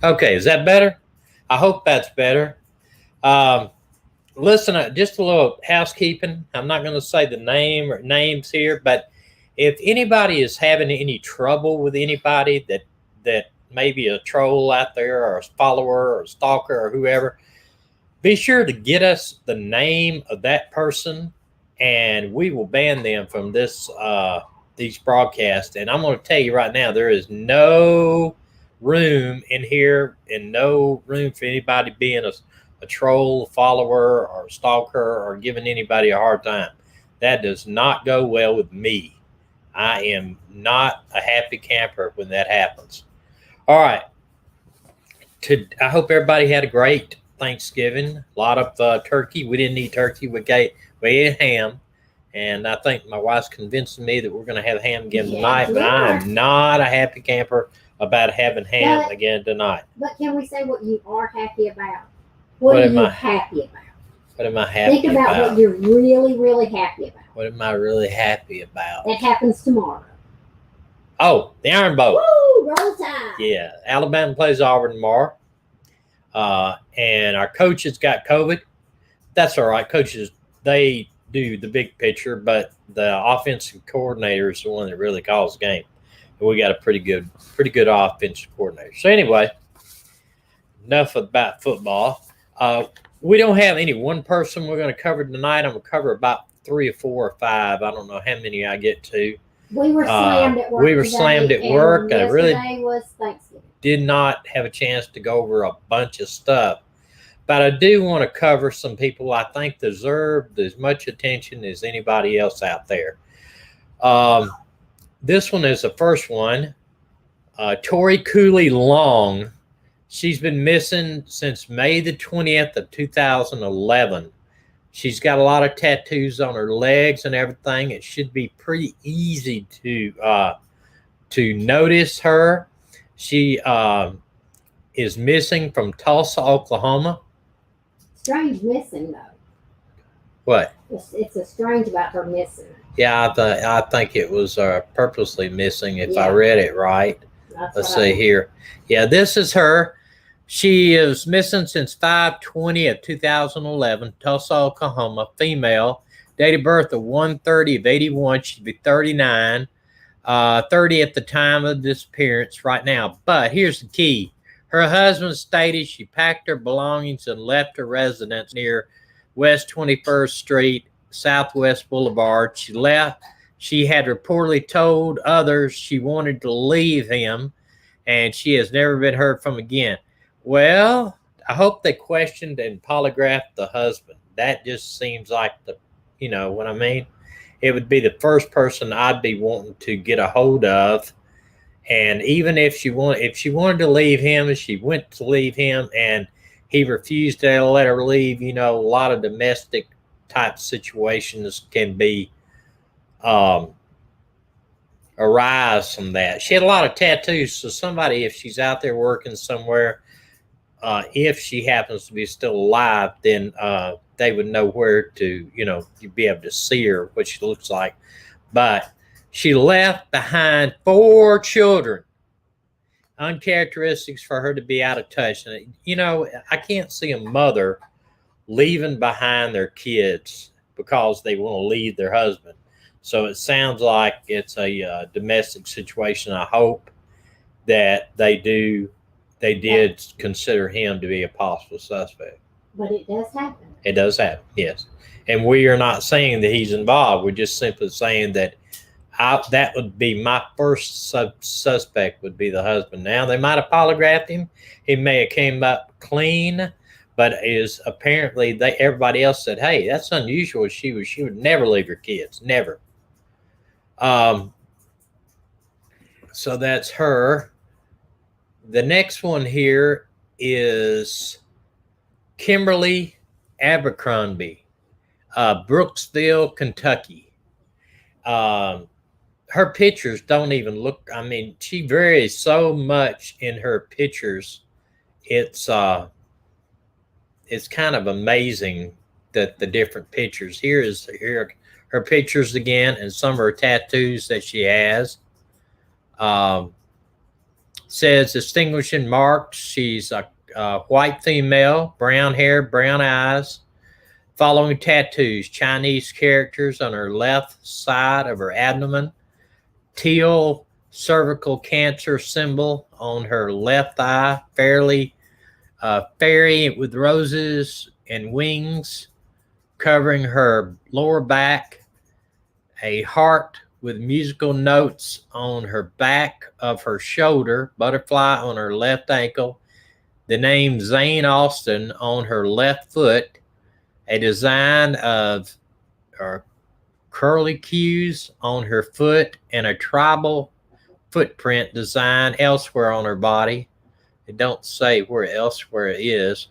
Okay, is that better? I hope that's better. Um, Listen, just a little housekeeping. I'm not going to say the name or names here, but if anybody is having any trouble with anybody that may be a troll out there or a follower or a stalker or whoever, be sure to get us the name of that person, and we will ban them from these broadcasts. And I'm going to tell you right now, there is no room in here, and no room for anybody being a troll, follower, or stalker, or giving anybody a hard time. That does not go well with me. I am not a happy camper when that happens. All right. I hope everybody had a great Thanksgiving. A lot of turkey. We didn't eat turkey. We ate ham, and I think my wife's convincing me that we're going to have ham again tonight. But I am not a happy camper about having ham again tonight. But can we say what you are happy about? What are you happy about? What am I happy about? Think about what you're really, really happy about. What am I really happy about? That happens tomorrow. Oh, the Iron Bowl. Woo! Roll Tide. Yeah, Alabama plays Auburn tomorrow. And our coaches got COVID. That's all right. Coaches, they do the big picture, but the offensive coordinator is the one that really calls the game. And we got a pretty good offensive coordinator. So anyway, enough about football. We don't have any one person we're going to cover tonight. I'm going to cover about 3 or 4 or 5. I don't know how many I get to. We were slammed at work. I really was Thanksgiving. Did not have a chance to go over a bunch of stuff. But I do want to cover some people I think deserve as much attention as anybody else out there. This one is the first one. Tori Cooley Long. She's been missing since May the 20th of 2011. She's got a lot of tattoos on her legs and everything. It should be pretty easy to notice her. She is missing from Tulsa, Oklahoma. Strange missing, though. What? It's a strange about her missing. Yeah, I think it was purposely missing, if I read it right. Let's see here. Yeah, this is her. She is missing since 5/20 of 2011, Tulsa, Oklahoma, female, date of birth of 1/30 of 81. She'd be 39, 30 at the time of disappearance right now. But here's the key. Her husband stated she packed her belongings and left her residence near West 21st Street, Southwest Boulevard. She left. She had reportedly told others she wanted to leave him, and she has never been heard from again. Well, I hope they questioned and polygraphed the husband. That just seems like you know what I mean? It would be the first person I'd be wanting to get a hold of. And even if she wanted to leave him, and she went to leave him and he refused to let her leave, you know, a lot of domestic type situations can be arise from that. She had a lot of tattoos, so somebody, if she's out there working somewhere, if she happens to be still alive, then they would know where to, you know, you'd be able to see her, what she looks like. But she left behind 4 children. Uncharacteristics for her to be out of touch. And, you know, I can't see a mother leaving behind their kids because they want to leave their husband. So it sounds like it's a domestic situation. I hope that they did consider him to be a possible suspect. But it does happen. It does happen, yes. And we are not saying that he's involved. We're just simply saying that that would be my first suspect would be the husband. Now, they might have polygraphed him. He may have came up clean, but is apparently everybody else said, hey, that's unusual. She would never leave her kids, never. So that's her. The next one here is Kimberly Abercrombie, Brooksville, Kentucky. Her pictures don't even look, I mean, she varies so much in her pictures. It's kind of amazing that the different pictures. Here her pictures again, and some of her tattoos that she has. Says distinguishing marks. She's a white female, brown hair, brown eyes. Following tattoos: Chinese characters on her left side of her abdomen, teal cervical cancer symbol on her left thigh, fairy with roses and wings covering her lower back, a heart with musical notes on her back of her shoulder, butterfly on her left ankle, the name Zane Austen on her left foot, a design of curlicues on her foot, and a tribal footprint design elsewhere on her body. It don't say where elsewhere it is.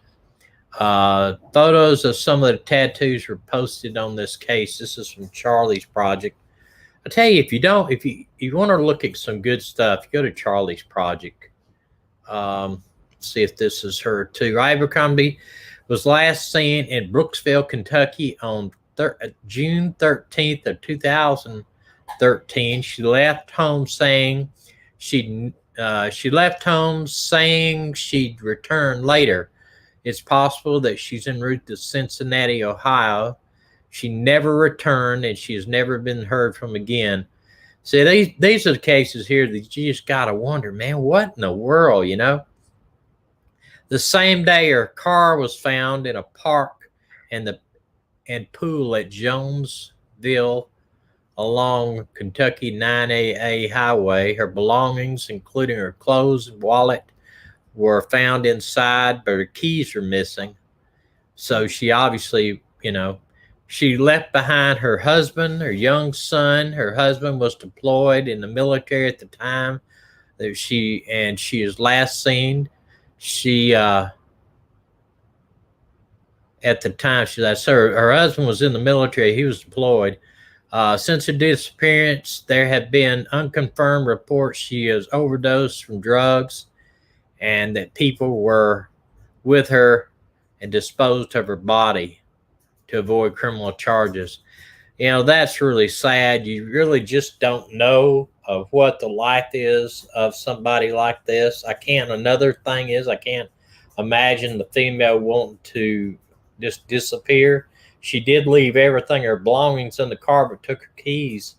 Photos of some of the tattoos were posted on this case. This is from Charlie's Project. I tell you, if you want to look at some good stuff, go to Charlie's Project. See if this is her too. Abercrombie was last seen in Brooksville, Kentucky on June 13th of 2013. She left home saying she'd return later. It's possible that she's en route to Cincinnati, Ohio. She never returned, and she has never been heard from again. See, these are the cases here that you just got to wonder, man, what in the world, you know? The same day, her car was found in a park and pool at Jonesville along Kentucky 9AA highway. Her belongings, including her clothes and wallet, were found inside, but her keys are missing. So she obviously, she left behind her husband, her young son. Her husband was deployed in the military at the time that she is last seen. She, at the time her husband was in the military. He was deployed. Since her disappearance, there have been unconfirmed reports she has overdosed from drugs and that people were with her and disposed of her body to avoid criminal charges. That's really sad. You really just don't know of what the life is of somebody like this. Another thing is, I can't imagine the female wanting to just disappear. She did leave everything, her belongings in the car, but took her keys.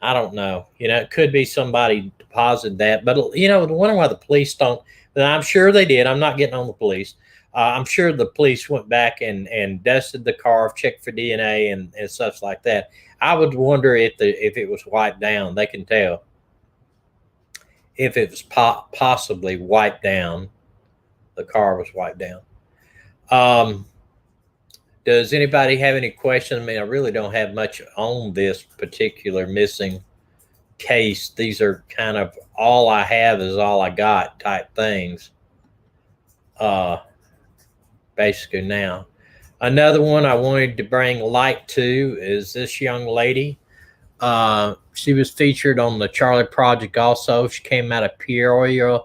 I don't know. It could be somebody deposited that. But, the wonder why the police don't. And I'm sure they did. I'm not getting on the police. I'm sure the police went back and dusted the car, checked for DNA and stuff like that. I would wonder if it was wiped down. They can tell if it was possibly wiped down. The car was wiped down. Does anybody have any questions? I mean, I really don't have much on this particular missing case. These are kind of all I have is all I got type things. Basically now. Another one I wanted to bring light to is this young lady. She was featured on the Charlie Project also. She came out of Peoria,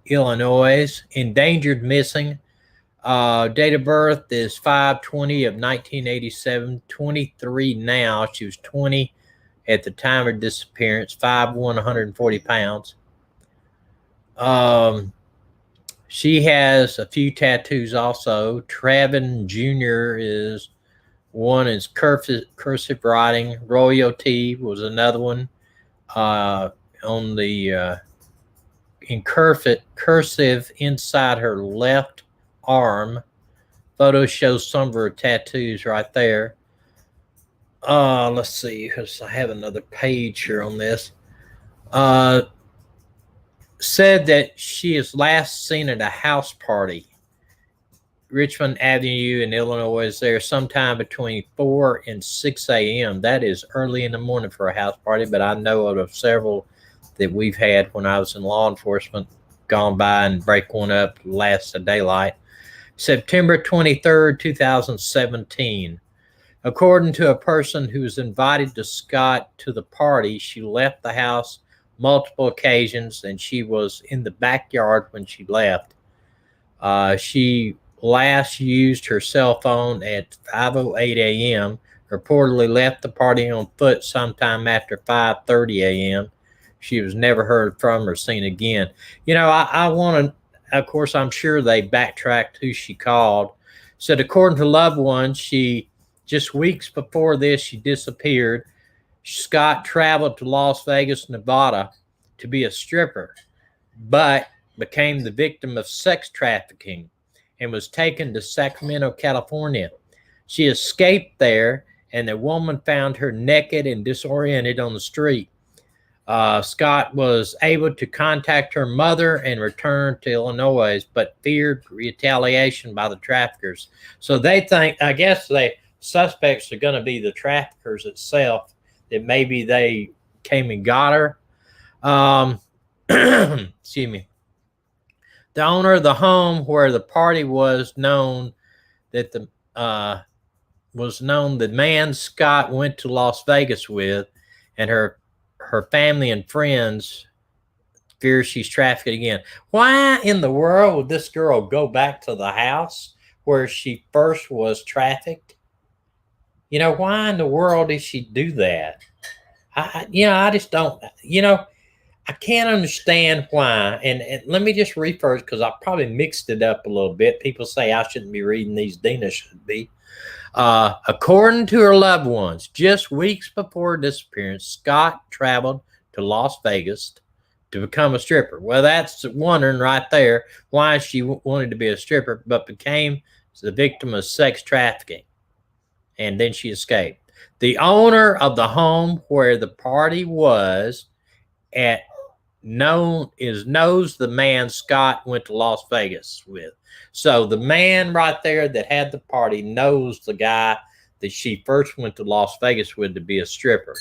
Illinois. Endangered missing. Date of birth is 5/20 of 1987. 23 now. She was 20 at the time of disappearance. 5'1", 140 pounds. She has a few tattoos also. Travin Jr. is one, is cursive writing. Royalty was another one. On the in cursive inside her left arm. Photo shows some of her tattoos right there. Let's see, because I have another page here on this. Said that she is last seen at a house party, Richmond Avenue in Illinois, there sometime between 4 and 6 a.m. That is early in the morning for a house party, but I know of several that we've had when I was in law enforcement, gone by and break one up, last the daylight. September 23rd, 2017. According to a person who was invited to Scott to the party, she left the house multiple occasions and she was in the backyard when she left. She last used her cell phone at 5:08 a.m., reportedly left the party on foot sometime after 5:30 a.m. She was never heard from or seen again. I want to, of course, I'm sure they backtracked who she called. Said, according to loved ones, just weeks before this, she disappeared. Scott traveled to Las Vegas, Nevada to be a stripper, but became the victim of sex trafficking and was taken to Sacramento, California. She escaped there, and the woman found her naked and disoriented on the street. Scott was able to contact her mother and return to Illinois, but feared retaliation by the traffickers. So they think, I guess the suspects are going to be the traffickers itself, that maybe they came and got her. Excuse me. The owner of the home where the party was known the man Scott went to Las Vegas with, and her family and friends fear she's trafficked again. Why in the world would this girl go back to the house where she first was trafficked? Why in the world did she do that? I just don't, I can't understand why. And let me just read first, because I probably mixed it up a little bit. People say I shouldn't be reading these. Dina should be. According to her loved ones, just weeks before her disappearance, Scott traveled to Las Vegas to become a stripper. Well, that's wondering right there why she wanted to be a stripper, but became the victim of sex trafficking. And then she escaped. The owner of the home where the party was at knows the man Scott went to Las Vegas with. So the man right there that had the party knows the guy that she first went to Las Vegas with to be a stripper.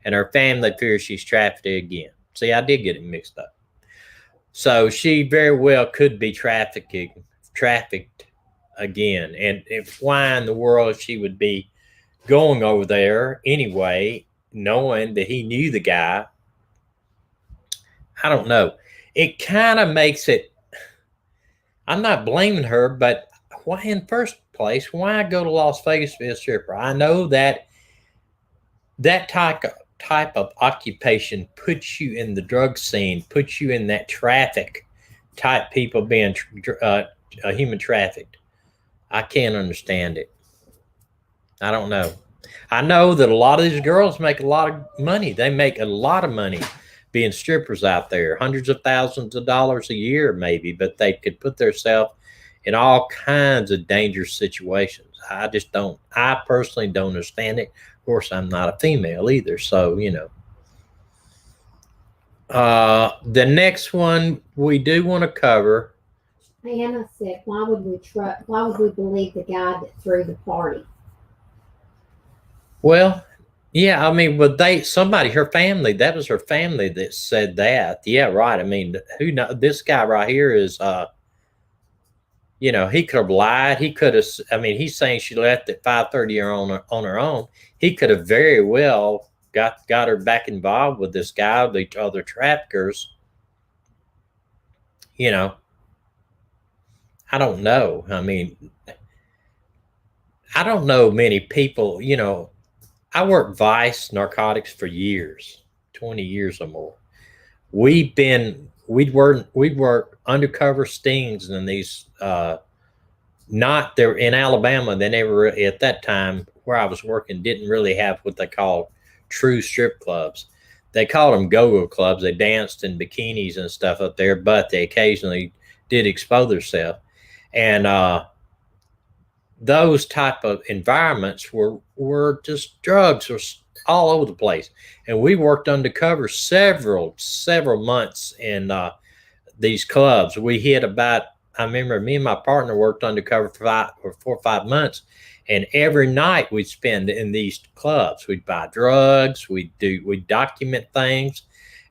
And her family fears she's trafficked again. See, I did get it mixed up. So she very well could be trafficked again. And why in the world she would be going over there anyway, knowing that he knew the guy, I don't know. It kind of makes it, I'm not blaming her, but why in first place, why go to Las Vegas to be a stripper? I know that type of occupation puts you in the drug scene, puts you in that traffic type people being human trafficked. I can't understand it. I don't know. I know that a lot of these girls make a lot of money. They make a lot of money being strippers out there, hundreds of thousands of dollars a year maybe, but they could put themselves in all kinds of dangerous situations. I personally don't understand it. Of course, I'm not a female either, so, the next one we do want to cover. Hannah said, why would we believe the guy that threw the party? Well, yeah, I mean, but her family, that was her family that said that. Yeah, right. I mean, who knows? This guy right here is, he could have lied. He could have, he's saying she left at 5:30 on her own. He could have very well got her back involved with this guy, the other traffickers. I don't know. I don't know many people, I worked Vice Narcotics for years, 20 years or more. We'd work undercover stings in these, not there in Alabama. They never, at that time where I was working, didn't really have what they call true strip clubs. They called them go-go clubs. They danced in bikinis and stuff up there, but they occasionally did expose themselves. And those type of environments were just drugs were all over the place. And we worked undercover several months in these clubs. We hit about, I remember me and my partner worked undercover for 4 or 5 months. And every night we'd spend in these clubs. We'd buy drugs. We'd document things.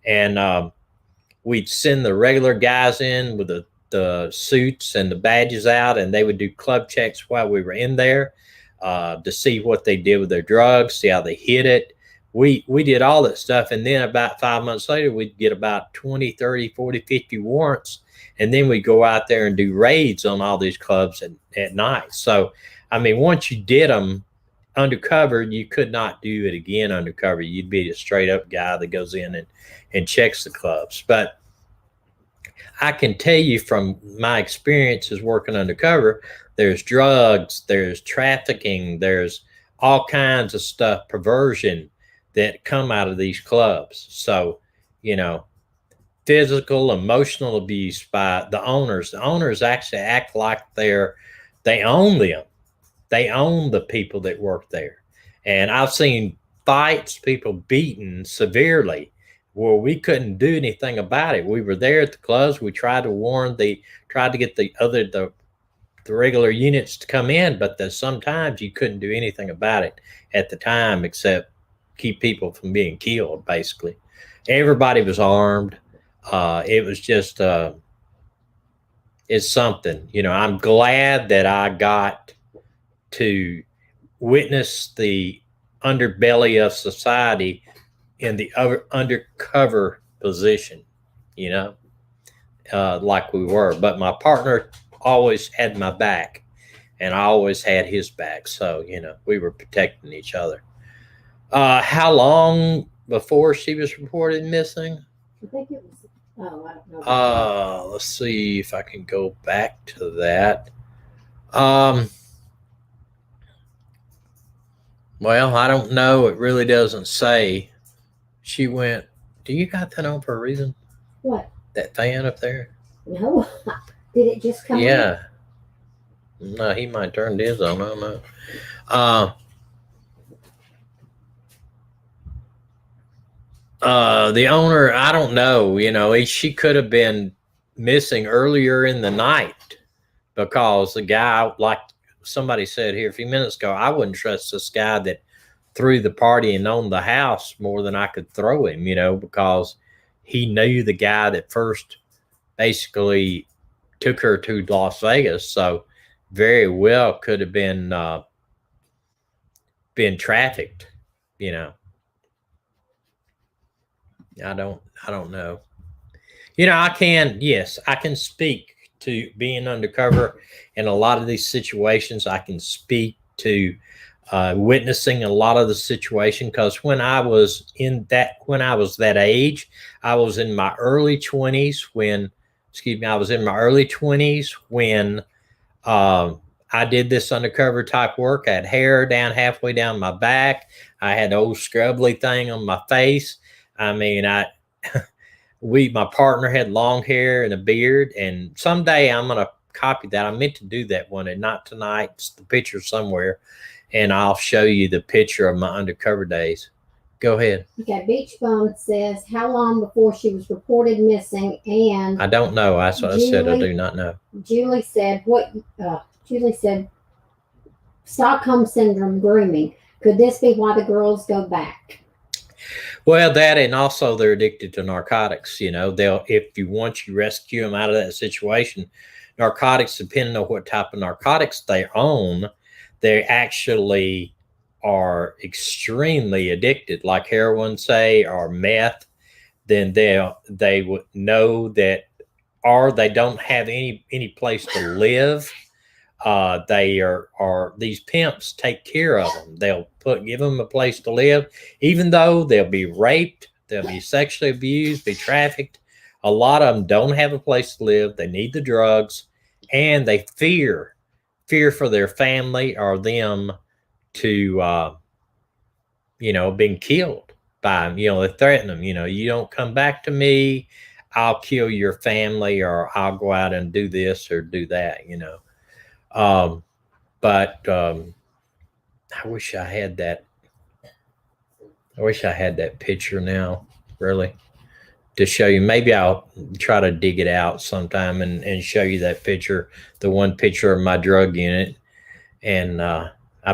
And we'd send the regular guys in with the suits and the badges out, and they would do club checks while we were in there to see what they did with their drugs, see how they hid it. We did all that stuff. And then about 5 months later, we'd get about 20, 30, 40, 50 warrants. And then we'd go out there and do raids on all these clubs at night. So, once you did them, undercover, you could not do it again undercover. You'd be a straight up guy that goes in and checks the clubs. But I can tell you from my experiences working undercover, there's drugs, there's trafficking, there's all kinds of stuff, perversion that come out of these clubs. So, you know, physical, emotional abuse by the owners. The owners actually act like they own them. They own the people that work there. And I've seen fights, people beaten severely where we couldn't do anything about it. We were there at the clubs. We tried to tried to get the regular units to come in, but sometimes you couldn't do anything about it at the time except keep people from being killed, basically. Everybody was armed. It was just, it's something, you know. I'm glad that I got to witness the underbelly of society in the undercover position, you know, like we were. But my partner always had my back, and I always had his back. So, you know, we were protecting each other. How long before she was reported missing? I think it was, I don't know. Let's see if I can go back to that. Well, I don't know. It really doesn't say. She went, do you got that on for a reason? What? That fan up there? No. Did it just come Yeah. In? No, he might turn his on. I don't know. The owner, I don't know. You know, she could have been missing earlier in the night because the guy, like somebody said here a few minutes ago, I wouldn't trust this guy that threw the party and owned the house more than I could throw him, you know, because he knew the guy that first basically took her to Las Vegas. So very well could have been trafficked, you know. I don't know. You know, I can speak to being undercover in a lot of these situations. I can speak to witnessing a lot of the situation, because when I was that age, I was in my early 20s when I did this undercover type work. I had hair down halfway down my back. I had an old scrubbly thing on my face. I mean, my partner had long hair and a beard, and someday I'm going to copy that. I meant to do that one, and not tonight. It's the picture somewhere, and I'll show you the picture of my undercover days. Go ahead. Okay, Beach Bum says, how long before she was reported missing? And I don't know. That's what I said. I do not know. Julie said, Stockholm Syndrome grooming. Could this be why the girls go back? Well, that, and also they're addicted to narcotics. You know, once you rescue them out of that situation, narcotics, depending on what type of narcotics they own, they actually are extremely addicted, like heroin, say, or meth. Then they would know that, or they don't have any place to live. These pimps take care of them. They'll give them a place to live, even though they'll be raped, they'll be sexually abused, be trafficked. A lot of them don't have a place to live. They need the drugs, and they fear for their family or them to, being killed by them. You know, they threaten them. You know, you don't come back to me, I'll kill your family, or I'll go out and do this or do that. You know. I wish I had that. I wish I had that picture now, really, to show you. Maybe I'll try to dig it out sometime and show you that picture, the one picture of my drug unit. And I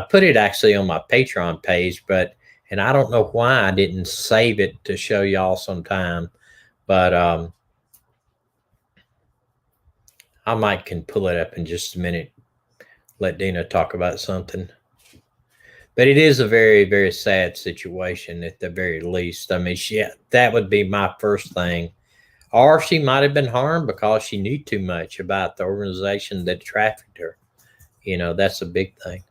put it actually on my Patreon page, and I don't know why I didn't save it to show y'all sometime, but I can pull it up in just a minute. Let Dina talk about something. But it is a very, very sad situation at the very least. I mean, that would be my first thing. Or she might have been harmed because she knew too much about the organization that trafficked her. You know, that's a big thing.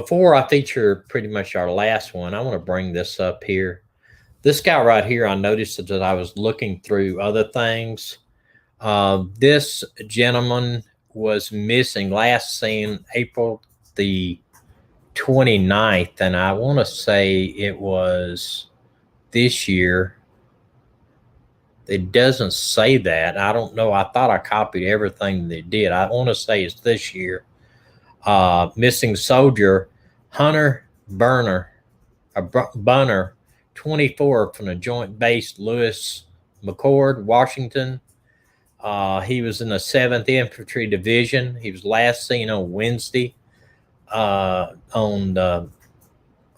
before I feature pretty much our last one, I want to bring this up here. This guy right here, I noticed that I was looking through other things. This gentleman was missing, last seen April the 29th, and I want to say it was this year. It doesn't say that. I don't know. I thought I copied everything they did. I want to say it's this year. Missing soldier Hunter Bunner, 24, from the Joint Base Lewis McChord, Washington. He was in the 7th Infantry Division. He was last seen on Wednesday, on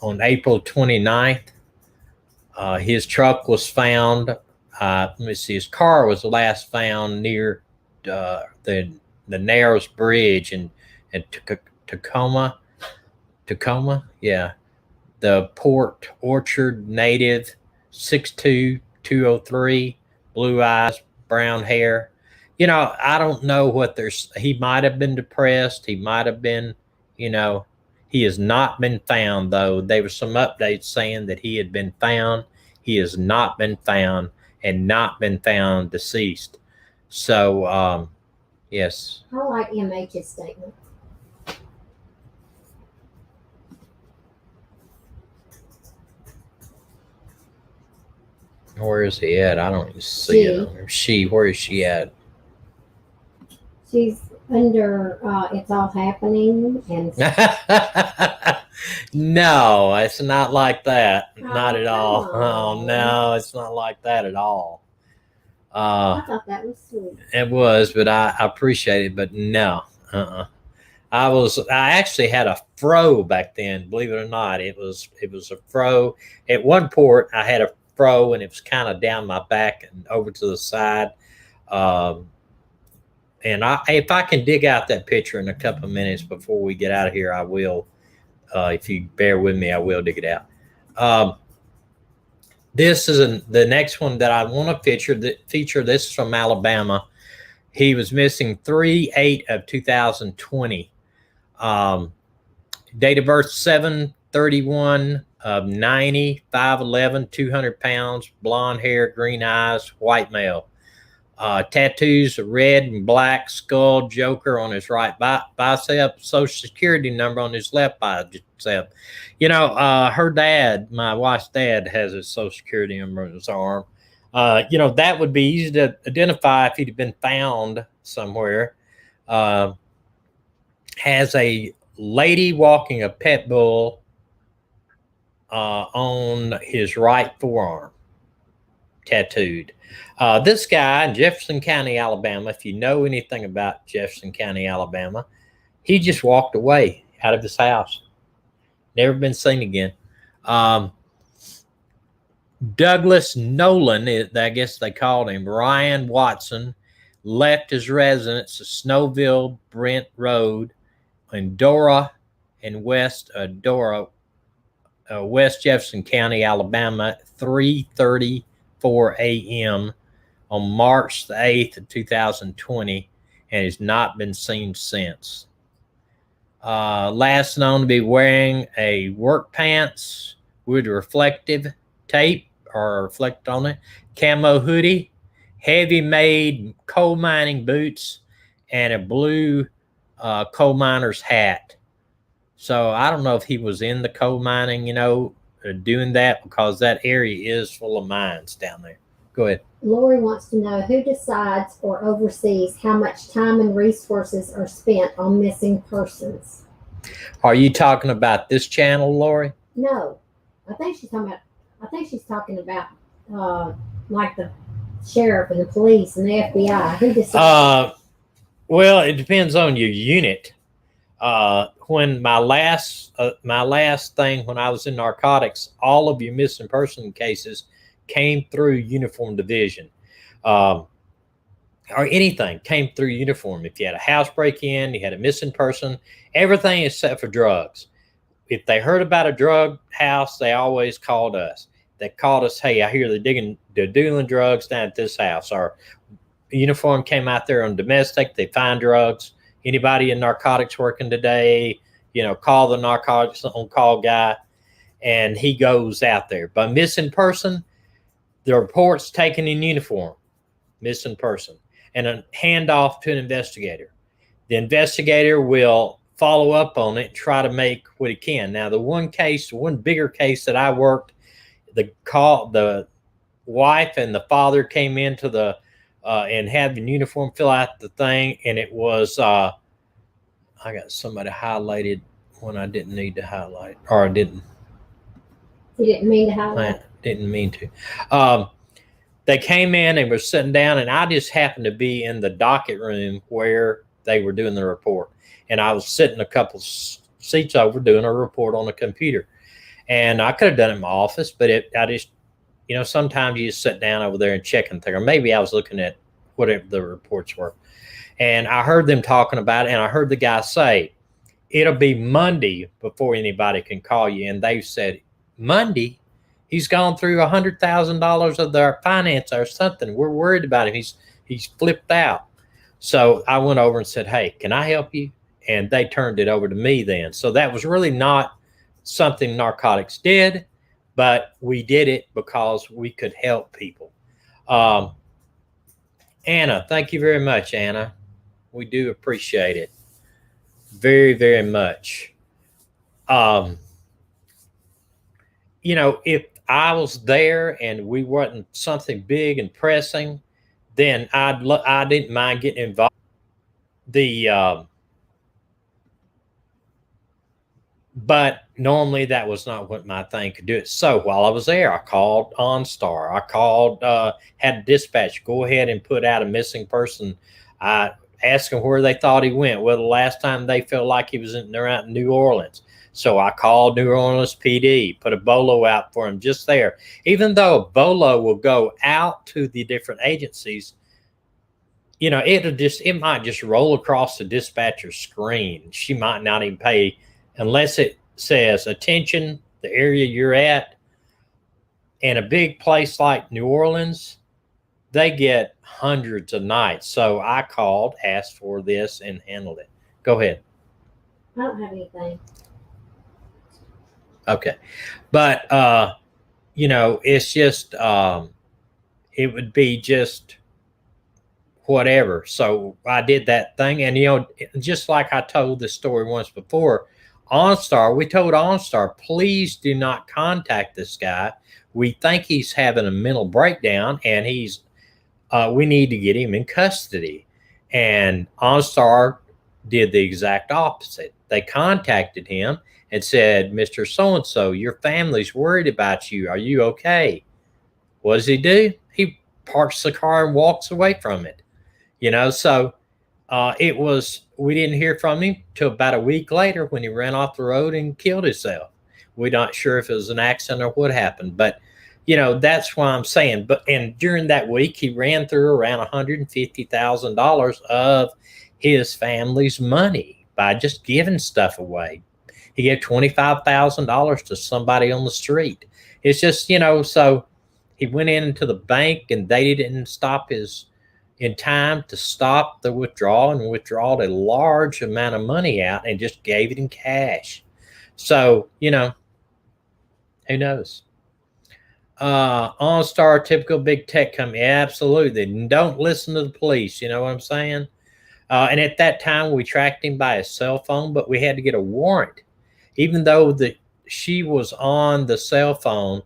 April 29th. His truck was found. Let me see. His car was last found near the Narrows Bridge in Tacoma. Yeah. The Port Orchard native, 6'2", 203, blue eyes, brown hair. You know, I don't know what there's. He might have been depressed. He might have been, you know, he has not been found, though. There were some updates saying that he had been found. He has not been found and not been found deceased. So, yes. I like MH's statement. Where is he at? I don't even see it. Where is she at? She's under It's All Happening. And no, it's not like that. Oh, Not at all. come Oh, on. no, it's not like that at all. I thought that was sweet. It was, but I appreciate it, but no. I actually had a fro back then, believe it or not. It was a fro. At one port, I had a fro, and it was kind of down my back and over to the side. And if I can dig out that picture in a couple of minutes before we get out of here, I will. If you bear with me, I will dig it out. This is the next one that I want to feature. This is from Alabama. He was missing 3/8/2020. Date of birth 7/31 of 90, 5'11", 200 pounds, blonde hair, green eyes, white male. Tattoos, red and black skull joker on his right bicep, social security number on his left bicep. You know, her dad, my wife's dad, has his social security number on his arm. You know, that would be easy to identify if he'd been found somewhere. Has a lady walking a pet bull on his right forearm, tattooed. This guy in Jefferson County, Alabama, if you know anything about Jefferson County, Alabama, he just walked away out of his house. Never been seen again. Douglas Nolan, I guess they called him, Ryan Watson, left his residence at Snowville Brent Road in Dora and West Jefferson County, Alabama, 3:34 a.m. on March the 8th of 2020, and has not been seen since. Last known to be wearing a work pants with reflective tape or reflect on it, camo hoodie, heavy made coal mining boots, and a blue coal miner's hat. So I don't know if he was in the coal mining, you know, doing that, because that area is full of mines down there. Go ahead. Lori wants to know who decides or oversees how much time and resources are spent on missing persons. Are you talking about this channel, Lori? No, I think she's talking about like the sheriff and the police and the FBI. Who decides? Well, it depends on your unit. When my last thing, when I was in narcotics, all of your missing person cases came through uniform division, or anything came through uniform. If you had a house break-in, you had a missing person, everything except for drugs. If they heard about a drug house, they always called us. They called us, hey, I hear they're dealing drugs down at this house. Our uniform came out there on domestic. They find drugs. Anybody in narcotics working today? call the narcotics on call guy, and he goes out there. But missing person, the report's taken in uniform, missing person, and a handoff to an investigator. The investigator will follow up on it and try to make what he can. Now, the one bigger case that I worked, the wife and the father came into the and had the uniform fill out the thing, and it was I got somebody highlighted when I didn't need to highlight, or I didn't. You didn't mean to highlight. I didn't mean to. They came in and were sitting down, and I just happened to be in the docket room where they were doing the report, and I was sitting a couple seats over doing a report on the computer. And I could have done it in my office, but I just, sometimes you just sit down over there and check and think, or maybe I was looking at whatever the reports were. And I heard them talking about it, and I heard the guy say, it'll be Monday before anybody can call you. And they said, Monday? He's gone through $100,000 of their finance or something. We're worried about him. He's flipped out. So I went over and said, hey, can I help you? And they turned it over to me then. So that was really not something narcotics did, but we did it because we could help people. Anna, thank you very much, Anna. We do appreciate it very, very much. If I was there and we wasn't something big and pressing, then I didn't mind getting involved. But normally that was not what my thing could do it. So while I was there, I called OnStar. I called, had a dispatch go ahead and put out a missing person. I asked them where they thought he went. Well, the last time they felt like he was around New Orleans. So I called New Orleans PD, put a bolo out for him just there. Even though a bolo will go out to the different agencies, it might just roll across the dispatcher's screen. She might not even pay unless it says attention, the area you're at. And a big place like New Orleans, they get hundreds of nights. So I called, asked for this, and handled it. Go ahead. I don't have anything. Okay. But, it's just, it would be just whatever. So I did that thing. And, just like I told this story once before, we told OnStar, please do not contact this guy. We think he's having a mental breakdown, and we need to get him in custody. And OnStar did the exact opposite. They contacted him and said, Mr. So-and-so, your family's worried about you. Are you okay? What does he do? He parks the car and walks away from it. So we didn't hear from him till about a week later when he ran off the road and killed himself. We're not sure if it was an accident or what happened, but that's why I'm saying, and during that week, he ran through around $150,000 of his family's money by just giving stuff away. He gave $25,000 to somebody on the street. It's just, so he went into the bank and they didn't stop in time to stop the withdrawal and withdrawed a large amount of money out and just gave it in cash. So, who knows? OnStar, typical big tech company. Absolutely. Don't listen to the police. You know what I'm saying? And at that time, we tracked him by his cell phone, but we had to get a warrant. Even though she was on the cell phone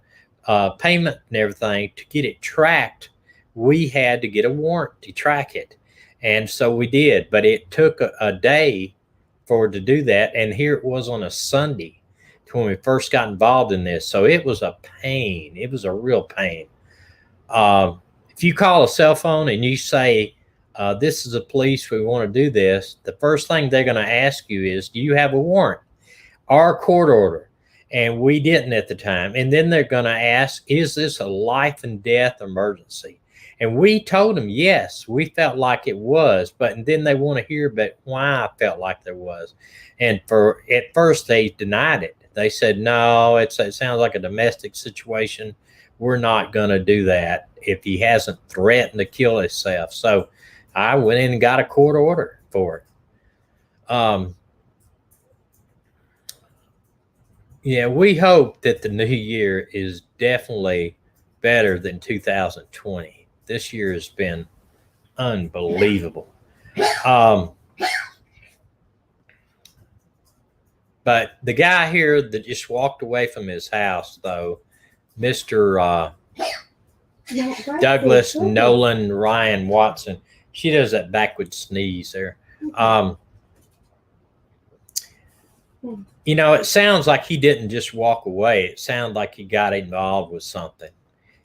payment and everything, to get it tracked, we had to get a warrant to track it. And so we did, but it took a day for it to do that. And here it was on a Sunday when we first got involved in this. So it was a pain. It was a real pain. If you call a cell phone and you say, this is the police, we want to do this, the first thing they're going to ask you is, do you have a warrant or a court order? And we didn't at the time. And then they're going to ask, is this a life and death emergency? And we told them, yes, we felt like it was, but then they want to hear about why I felt like there was. And at first they denied it. They said, no, it sounds like a domestic situation. We're not going to do that if he hasn't threatened to kill himself. So I went in and got a court order for it. Yeah, we hope that the new year is definitely better than 2020. This year has been unbelievable. Um, but the guy here that just walked away from his house, though, Mr. Douglas Nolan Ryan Watson, she does that backward sneeze there. It sounds like he didn't just walk away. It sounded like he got involved with something.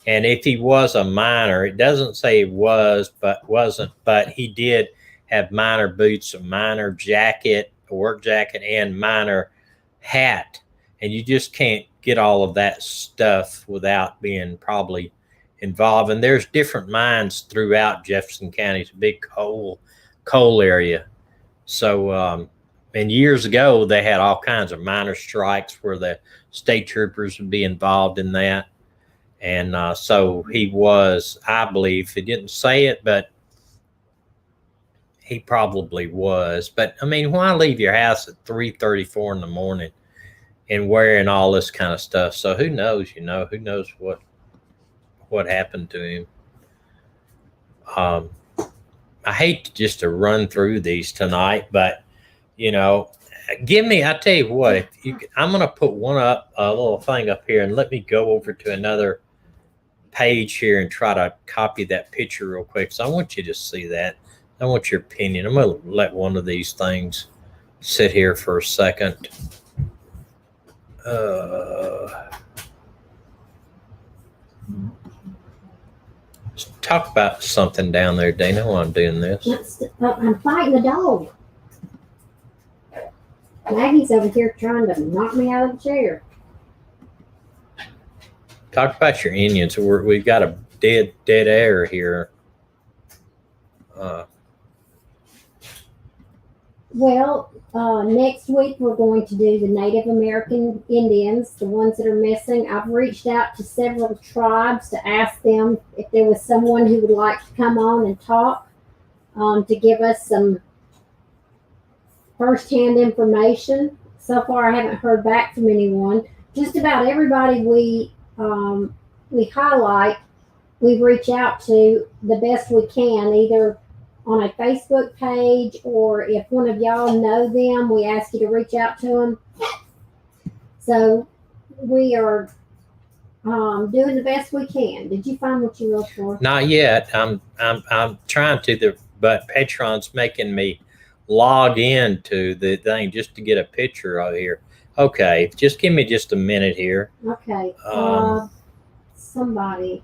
And if he was a minor, it doesn't say he was, but wasn't, but he did have minor boots, a minor jacket, a work jacket, and minor hat. And you just can't get all of that stuff without being probably involved. And there's different mines throughout Jefferson County. It's a big coal area. So, and years ago, they had all kinds of minor strikes where the state troopers would be involved in that. And so he was, I believe, he didn't say it, but he probably was. But I mean, why leave your house at 3:34 in the morning and wearing all this kind of stuff? So who knows, who knows what happened to him. I hate just to run through these tonight, but I tell you what, I'm going to put a little thing up here, and let me go over to another page here and try to copy that picture real quick. So I want you to see that. I want your opinion. I'm going to let one of these things sit here for a second. Talk about something down there, Dana, while I'm doing this. I'm fighting the dog. Maggie's over here trying to knock me out of the chair. Talk about your Indians. We've got a dead air here. Next week we're going to do the Native American Indians, the ones that are missing. I've reached out to several tribes to ask them if there was someone who would like to come on and talk, to give us some firsthand information. So far, I haven't heard back from anyone. Just about everybody we highlight, we reach out to the best we can, either on a Facebook page, or if one of y'all know them, we ask you to reach out to them. So we are doing the best we can. Did you find what you looked for? Not yet. I'm trying to, but Patreon's making me log into the thing just to get a picture of here. Okay, just give me just a minute here. Okay. Somebody.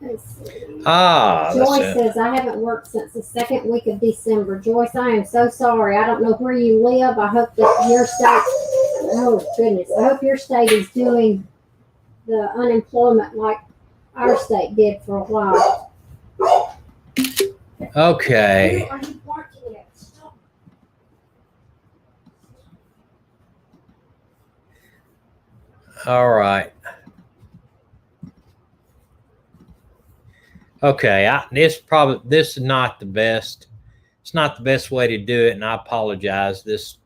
Let's see. Joyce says, I haven't worked since the second week of December. Joyce, I am so sorry. I don't know where you live. I hope that your state, oh goodness, I hope your state is doing the unemployment like our state did for a while. Okay. Are you barking at? Stop. All right. Okay, this is not the best. It's not the best way to do it, and I apologize. This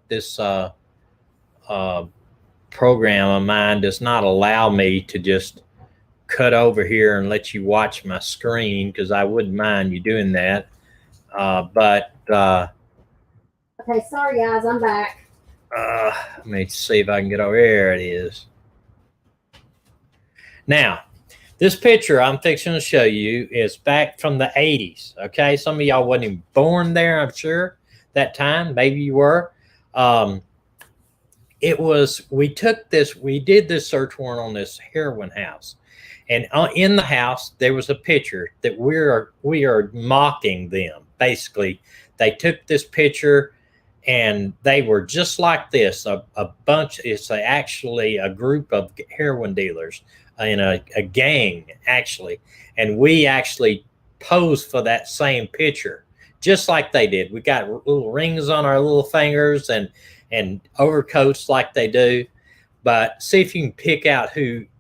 program of mine does not allow me to just cut over here and let you watch my screen, because I wouldn't mind you doing that. Okay, sorry guys, I'm back. Let me see if I can get over here. It is. Now, this picture I'm fixing to show you is back from the 80s. Okay, some of y'all wasn't even born there, I'm sure, that time. Maybe you were. We did this search warrant on this heroin house. And in the house, there was a picture that we are mocking them. Basically, they took this picture and they were just like this, a bunch. It's actually a group of heroin dealers in a gang, actually. And we actually posed for that same picture, just like they did. We got little rings on our little fingers and overcoats like they do. But see if you can pick out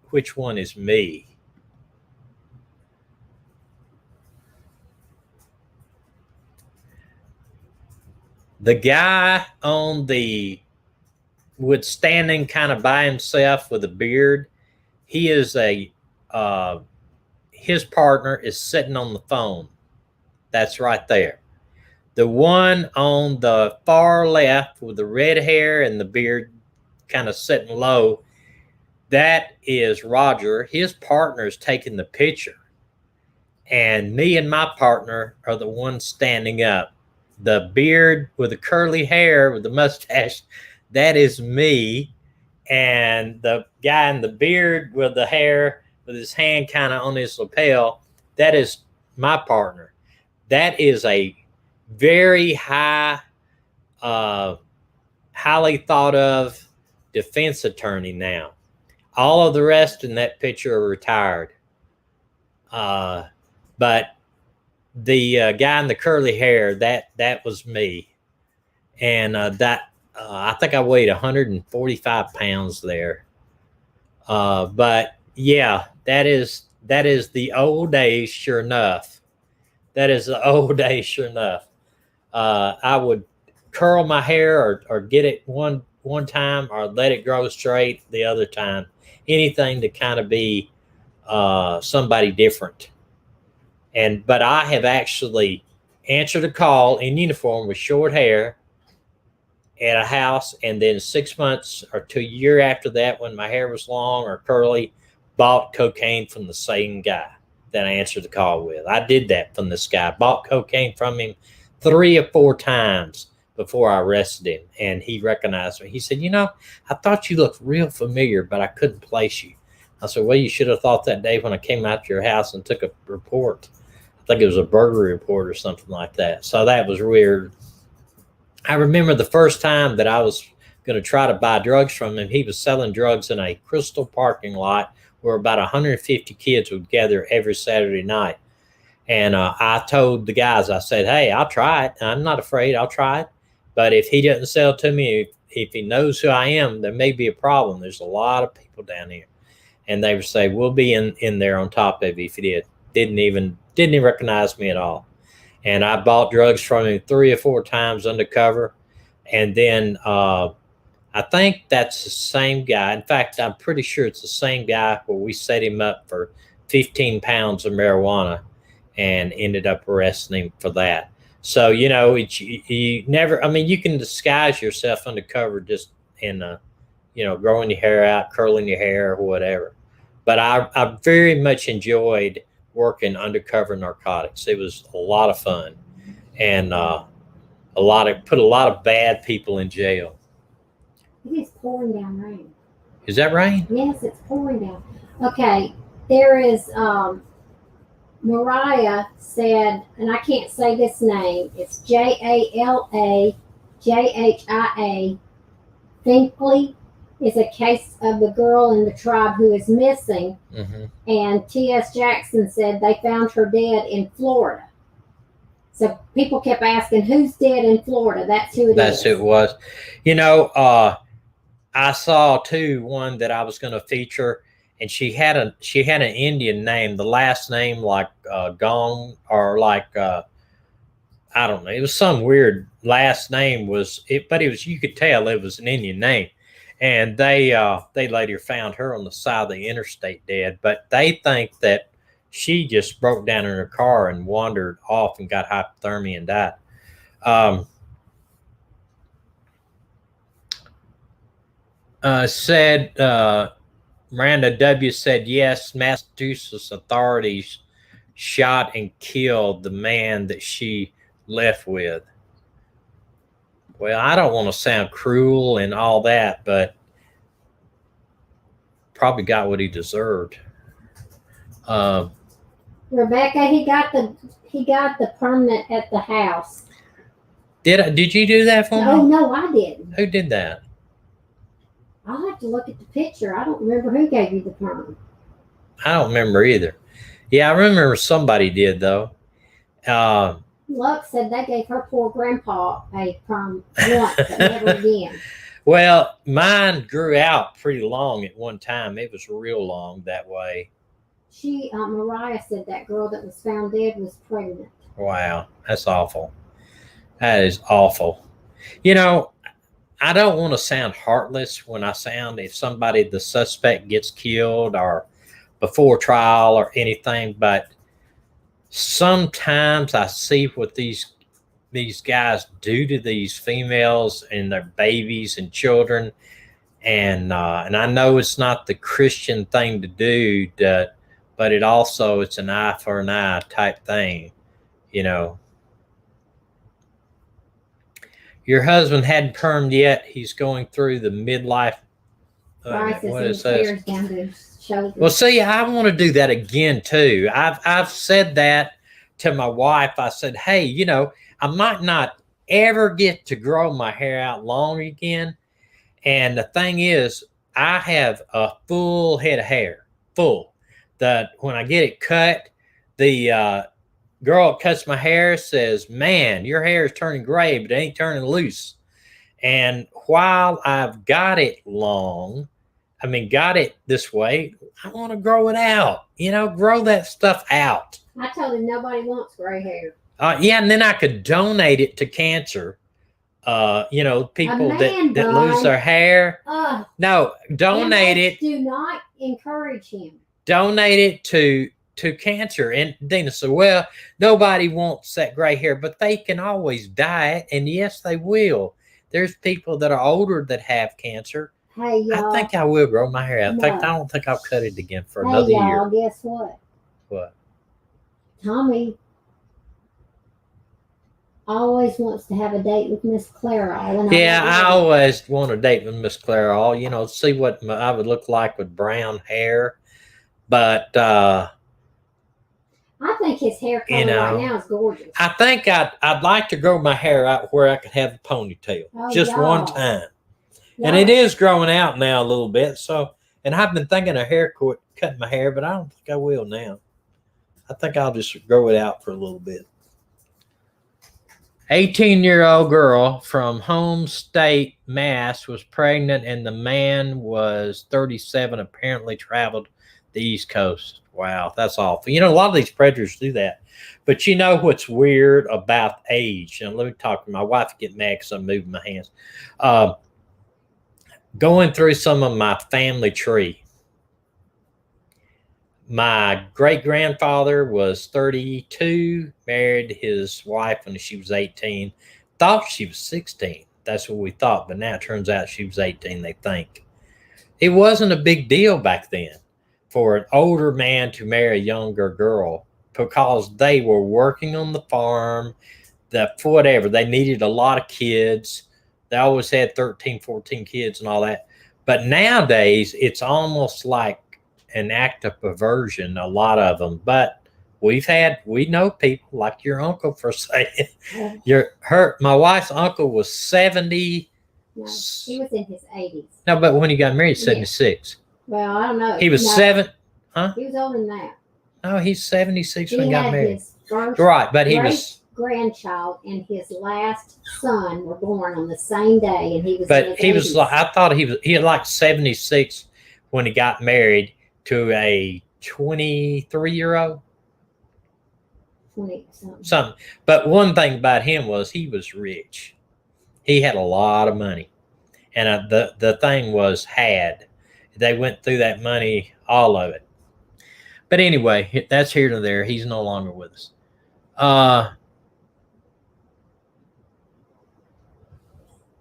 which one is me. The guy on the would standing kind of by himself with a beard. He is his partner is sitting on the phone. That's right there. The one on the far left with the red hair and the beard kind of sitting low, that is Roger. His partner is taking the picture. And me and my partner are the ones standing up. The beard with the curly hair with the mustache, that is me. And the guy in the beard with the hair with his hand kind of on his lapel, that is my partner. That is a very highly thought of defense attorney now. All of the rest in that picture are retired. But the guy in the curly hair, that was me. And I think I weighed 145 pounds there. But yeah, that is the old days, sure enough. That is the old days, sure enough. I would curl my hair or get it one time or let it grow straight the other time. Anything to kind of be somebody different. But I have actually answered a call in uniform with short hair at a house, and then 6 months or to a year after that, when my hair was long or curly, bought cocaine from the same guy that I answered the call with. I did that from this guy. Bought cocaine from him 3 or 4 times before I arrested him, and he recognized me. He said, I thought you looked real familiar, but I couldn't place you. I said, well, you should have thought that day when I came out to your house and took a report. I think it was a burglary report or something like that. So that was weird. I remember the first time that I was going to try to buy drugs from him. He was selling drugs in a Crystal parking lot where about 150 kids would gather every Saturday night. And I told the guys, I said, hey, I'll try it. I'm not afraid. I'll try it. But if he doesn't sell to me, if he knows who I am, there may be a problem. There's a lot of people down here. And they would say, we'll be in there on top of you if he did. Didn't even recognize me at all. And I bought drugs from him 3 or 4 times undercover. And then I think that's the same guy. In fact, I'm pretty sure it's the same guy where we set him up for 15 pounds of marijuana and ended up arresting him for that. So, you never, you can disguise yourself undercover just in, growing your hair out, curling your hair or whatever. But I very much enjoyed working undercover narcotics. It was a lot of fun, and put a lot of bad people in jail. It is pouring down rain. Is that rain? Yes, it's pouring down. Okay, there is Mariah said, and I can't say this name. It's JALAJHIA. Finkley is a case of the girl in the tribe who is missing. Mm-hmm. And T.S. Jackson said they found her dead in Florida. So people kept asking, who's dead in Florida? That's who it is. That's who it was. I saw too one that I was going to feature, and she had an Indian name. The last name like Gong or like I don't know. It was some weird last name but it was, you could tell it was an Indian name. And they later found her on the side of the interstate dead, but they think that she just broke down in her car and wandered off and got hypothermia and died. Miranda W. said, yes, Massachusetts authorities shot and killed the man that she left with. Well, I don't want to sound cruel and all that, but probably got what he deserved. Rebecca, he got the permanent at the house. Did you do that for me? Oh no, I didn't. Who did that? I'll have to look at the picture. I don't remember who gave you the perm. I don't remember either. Yeah, I remember somebody did though. Luck said they gave her poor grandpa a perm once, but never again. Well, mine grew out pretty long at one time. It was real long that way. Mariah said that girl that was found dead was pregnant. Wow, that's awful. That is awful. I don't want to sound heartless when I sound if the suspect gets killed or before trial or anything, but sometimes I see what these guys do to these females and their babies and children, and I know it's not the Christian thing to do, but it's an eye for an eye type thing, you know. Your husband hadn't permed yet. He's going through the midlife. Crisis and tears down his shoulders. Well, see, I want to do that again too. I've said that to my wife. I said, hey, you know, I might not ever get to grow my hair out long again. And the thing is, I have a full head of hair, full. That when I get it cut, the girl that cuts my hair says, man, your hair is turning gray, but it ain't turning loose. And while I've got it long, got it this way, I want to grow it out, you know, grow that stuff out. I told him nobody wants gray hair. Yeah, and then I could donate it to cancer. You know, people that lose their hair. No, donate it. Do not encourage him. Donate it to cancer. And Dina said, well, nobody wants that gray hair, but they can always dye it. And yes, they will. There's people that are older that have cancer. Hey, y'all. I think I will grow my hair out. I don't think I'll cut it again for another year. Guess what? What? Tommy always wants to have a date with Miss Clairol. Yeah, I always want a date with Miss Clairol, you know, see what I would look like with brown hair. But I think his hair color right now is gorgeous. I think I'd like to grow my hair out where I could have a ponytail just one time. And it is growing out now a little bit. So, and I've been thinking of cutting my hair, but I don't think I will now. I think I'll just grow it out for a little bit. 18-year-old girl from home state, Mass, was pregnant, and the man was 37, apparently traveled the East Coast. Wow, that's awful. You know, a lot of these predators do that. But you know what's weird about age? And let me talk to my wife, get mad because I'm moving my hands. Going through some of my family tree. My great-grandfather was 32, married his wife when she was 18, thought she was 16. That's what we thought, but now it turns out she was 18, they think. It wasn't a big deal back then for an older man to marry a younger girl because they were working on the farm, whatever. They needed a lot of kids. They always had 13, 14 kids and all that. But nowadays, it's almost like an act of perversion, a lot of them. But we know people like your uncle, for saying. My wife's uncle was 70. No, he was in his 80s. No, but when he got married, 76. Well, I don't know. He was 7. Huh? He was older than that. No, he's 76 when he got married. His first right, but he was grandchild and his last son were born on the same day, and he was. But he was like, I thought he had like 76 when he got married to a 23-year-old. 20 something. But one thing about him was he was rich. He had a lot of money, and the thing was they went through that money, all of it. But anyway, that's here to there. He's no longer with us.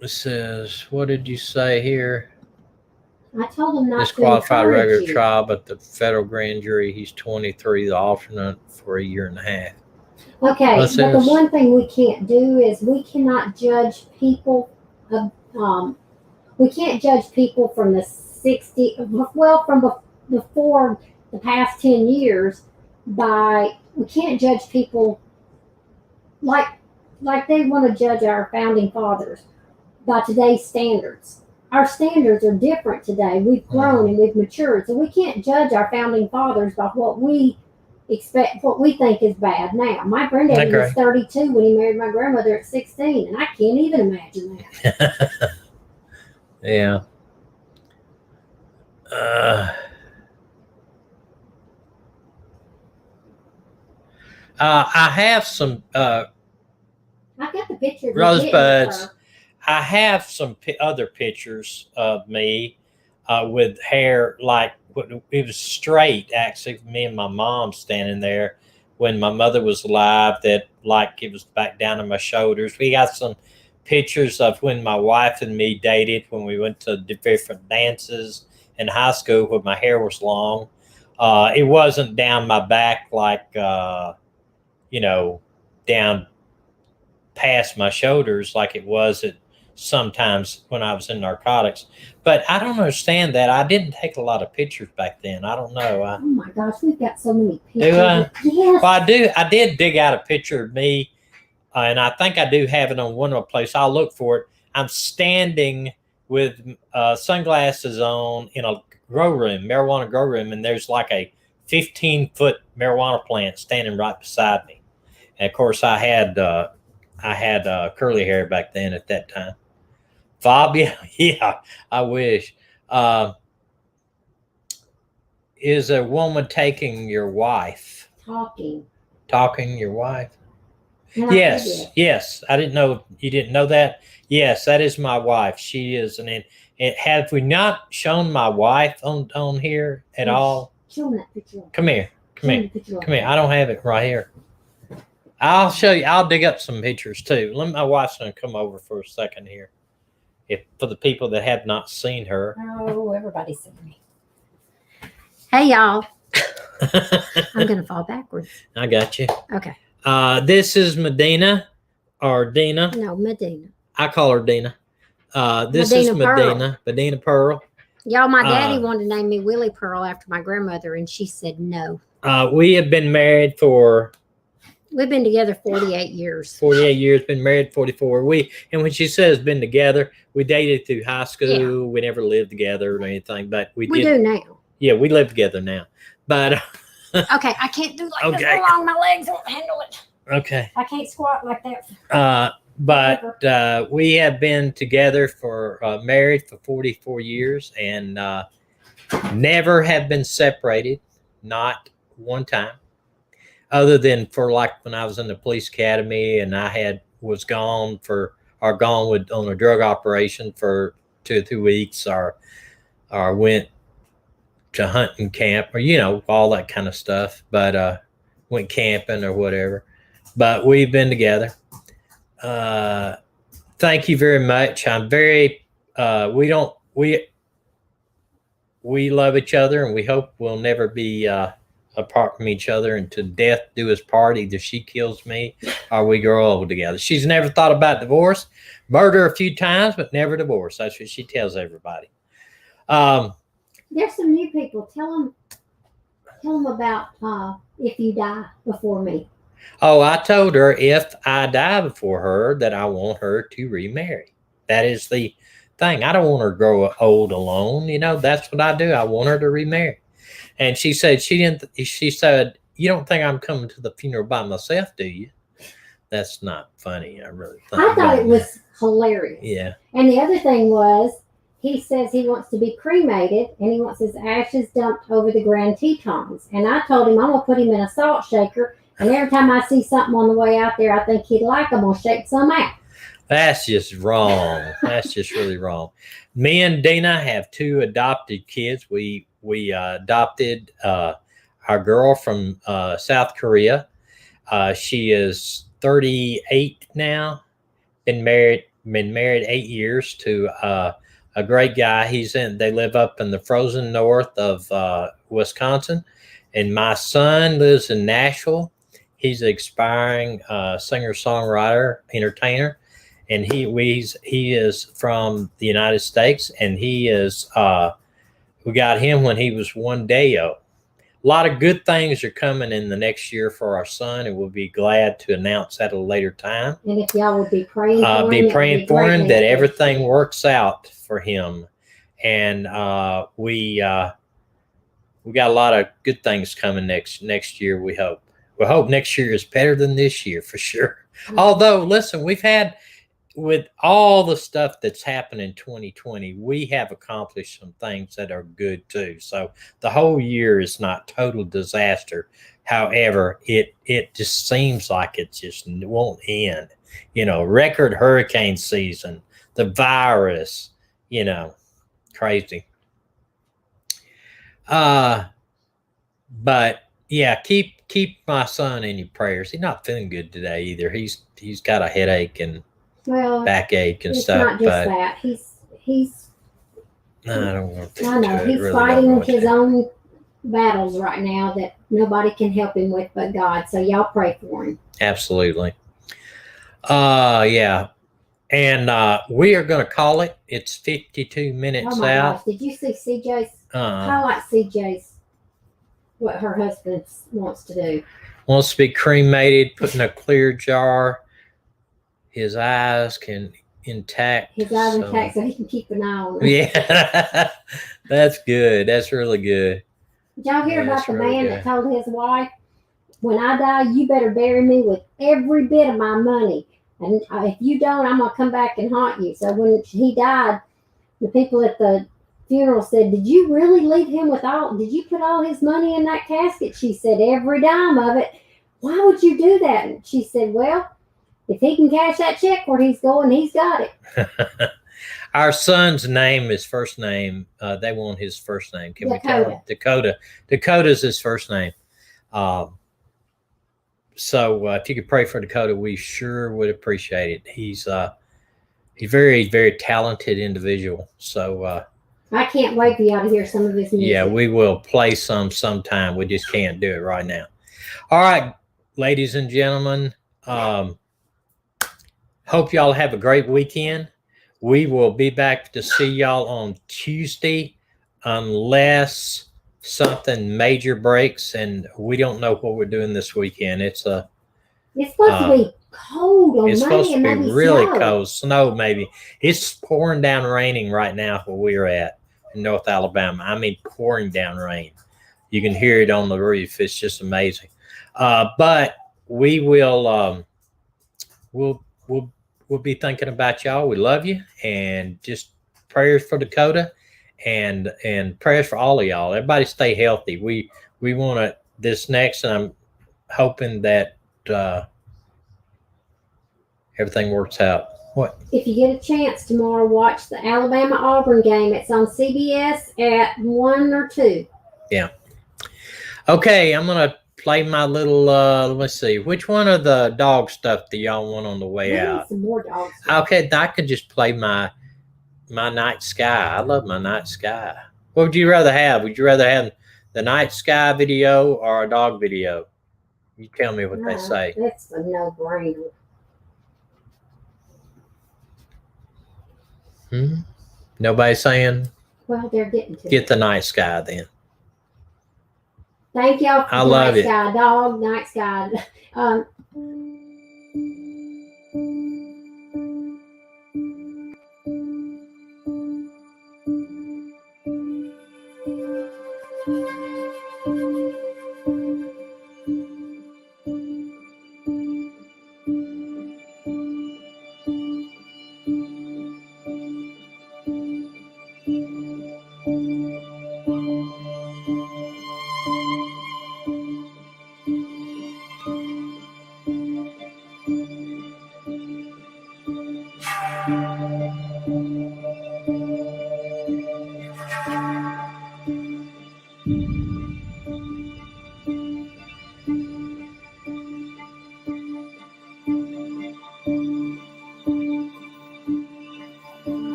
It says, what did you say here? I told him not disqualified to regular you. trial, but the federal grand jury, he's 23, the alternate for a year and a half. Okay, but the one thing we can't do is we cannot judge people. We can't judge people from the 60. Well, from before the past 10 years, we can't judge people like they want to judge our founding fathers by today's standards. Our standards are different today. We've grown and we've matured, so we can't judge our founding fathers by what we expect, what we think is bad now. My granddaddy was 32 when he married my grandmother at 16, and I can't even imagine that. Yeah. I have some I got the picture of rosebuds. I have some other pictures of me with hair like it was straight. Actually, me and my mom standing there when my mother was alive. That like it was back down to my shoulders. We got some pictures of when my wife and me dated when we went to different dances in high school when my hair was long. It wasn't down my back like down past my shoulders like it was at sometimes when I was in narcotics. But I don't understand that. I didn't take a lot of pictures back then. I don't know. Oh my gosh, we've got so many Do pictures. I? Yes. Well, I did dig out a picture of me, and I think I do have it on one of the places. I'll look for it. I'm standing with sunglasses on in a marijuana grow room, and there's like a 15-foot marijuana plant standing right beside me. And of course, I had curly hair back then at that time. Fabia, yeah, I wish. Is a woman taking your wife? Talking your wife? And Yes. I didn't know you didn't know that. Yes, that is my wife. She is and have we not shown my wife on here at all? Show me that picture. Come here. I don't have it right here. I'll show you. I'll dig up some pictures too. My wife's gonna come over for a second here. If for the people that have not seen her. Oh, everybody's seen me. Hey y'all. I'm gonna fall backwards. I got you. Okay. This is Medina or Dina. No, Medina. I call her Dina. This Medina is Medina. Medina Pearl. Y'all, my daddy wanted to name me Willie Pearl after my grandmother, and she said no. We have been married for. We've been together 48 years. 48 years, been married 44. And when she says been together, we dated through high school. Yeah. We never lived together or anything, but we do now. Yeah, we live together now. But okay, I can't do like this for long. My legs won't handle it. Okay. I can't squat like that. But we have been together for married for 44 years and never have been separated, not one time. Other than for like when I was in the police academy and I was gone on a drug operation for 2 or 3 weeks or went to hunting camp or, all that kind of stuff, but went camping or whatever. But we've been together. Thank you very much. I'm very, we love each other and we hope we'll never be apart from each other and to death do us part. Either she kills me or we grow old together. She's never thought about divorce, murder a few times, but never divorce. That's what she tells everybody. There's some new people. Tell them about if you die before me. Oh, I told her if I die before her that I want her to remarry. That is the thing. I don't want her to grow old alone. That's what I do. I want her to remarry. And she said she said, you don't think I'm coming to the funeral by myself, do you? That's not funny. I really think. I thought it was hilarious. Yeah. And the other thing was, he says he wants to be cremated and he wants his ashes dumped over the Grand Tetons. And I told him I'm going to put him in a salt shaker. And every time I see something on the way out there, I think he'd like, I'm going to shake some out. That's just wrong. That's just really wrong. Me and Dina have 2 adopted kids. We adopted our girl from South Korea. She is 38 now. Been married 8 years to a great guy. They live up in the frozen north of Wisconsin. And my son lives in Nashville. He's an aspiring singer-songwriter, entertainer. And he is from the United States, and he is we got him when he was 1 day old. A lot of good things are coming in the next year for our son, and we'll be glad to announce that at a later time. And if y'all would be praying for him, that everything works out for him. And we got a lot of good things coming next year. We hope next year is better than this year for sure. Mm-hmm. Although, listen, we've had. With all the stuff that's happened in 2020, we have accomplished some things that are good too. So the whole year is not total disaster. However, it just seems like it just won't end. Record hurricane season. the virus, crazy. But yeah, keep my son in your prayers. He's not feeling good today either. He's got a headache and backache and it's stuff. Not just that. He's. I don't want to. I know he's really fighting his own battles right now that nobody can help him with but God. So y'all pray for him. Absolutely. Yeah. And we are going to call it. It's 52 minutes oh my out. Gosh. Did you see CJ's? I like CJ's. What her husband wants to do. Wants to be cremated, put in a clear jar. His eyes intact. His eyes intact so he can keep an eye on them. Yeah. That's good. That's really good. Did y'all hear about the man that told his wife, when I die, you better bury me with every bit of my money. And if you don't, I'm going to come back and haunt you. So when he died, the people at the funeral said, did you really leave him with did you put all his money in that casket? She said, every dime of it. Why would you do that? And she said, well, if he can cash that check where he's going, he's got it. Our son's name, his first name, they want his first name. Can we tell him? Dakota. Dakota's his first name. So if you could pray for Dakota, we sure would appreciate it. He's very, very talented individual. So I can't wait for y'all to hear some of his music. Yeah, we will play sometime. We just can't do it right now. All right, ladies and gentlemen. Hope y'all have a great weekend. We will be back to see y'all on Tuesday unless something major breaks, and we don't know what we're doing this weekend. It's supposed to be cold on It's supposed to be really snow. cold. Snow, maybe. It's pouring down raining right now where we're at in North Alabama. I mean, pouring down rain. You can hear it on the roof. It's just amazing. But we will we'll be thinking about y'all. We love you, and just prayers for Dakota and prayers for all of y'all. Everybody stay healthy. We want this next, and I'm hoping that everything works out. What? If you get a chance tomorrow, watch the Alabama-Auburn game. It's on CBS at 1 or 2. Yeah. Okay, I'm going to play my little, let's see. Which one of the dog stuff do y'all want on the way out? Some more dog stuff. Okay, I could just play my night sky. I love my night sky. What would you rather have? Would you rather have the night sky video or a dog video? You tell me what they say. That's a no-brainer. Nobody saying? Well, they're getting to Get the night sky then. Thank y'all for I love night it. sky, dog, night sky.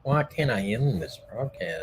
Why can't I end this broadcast?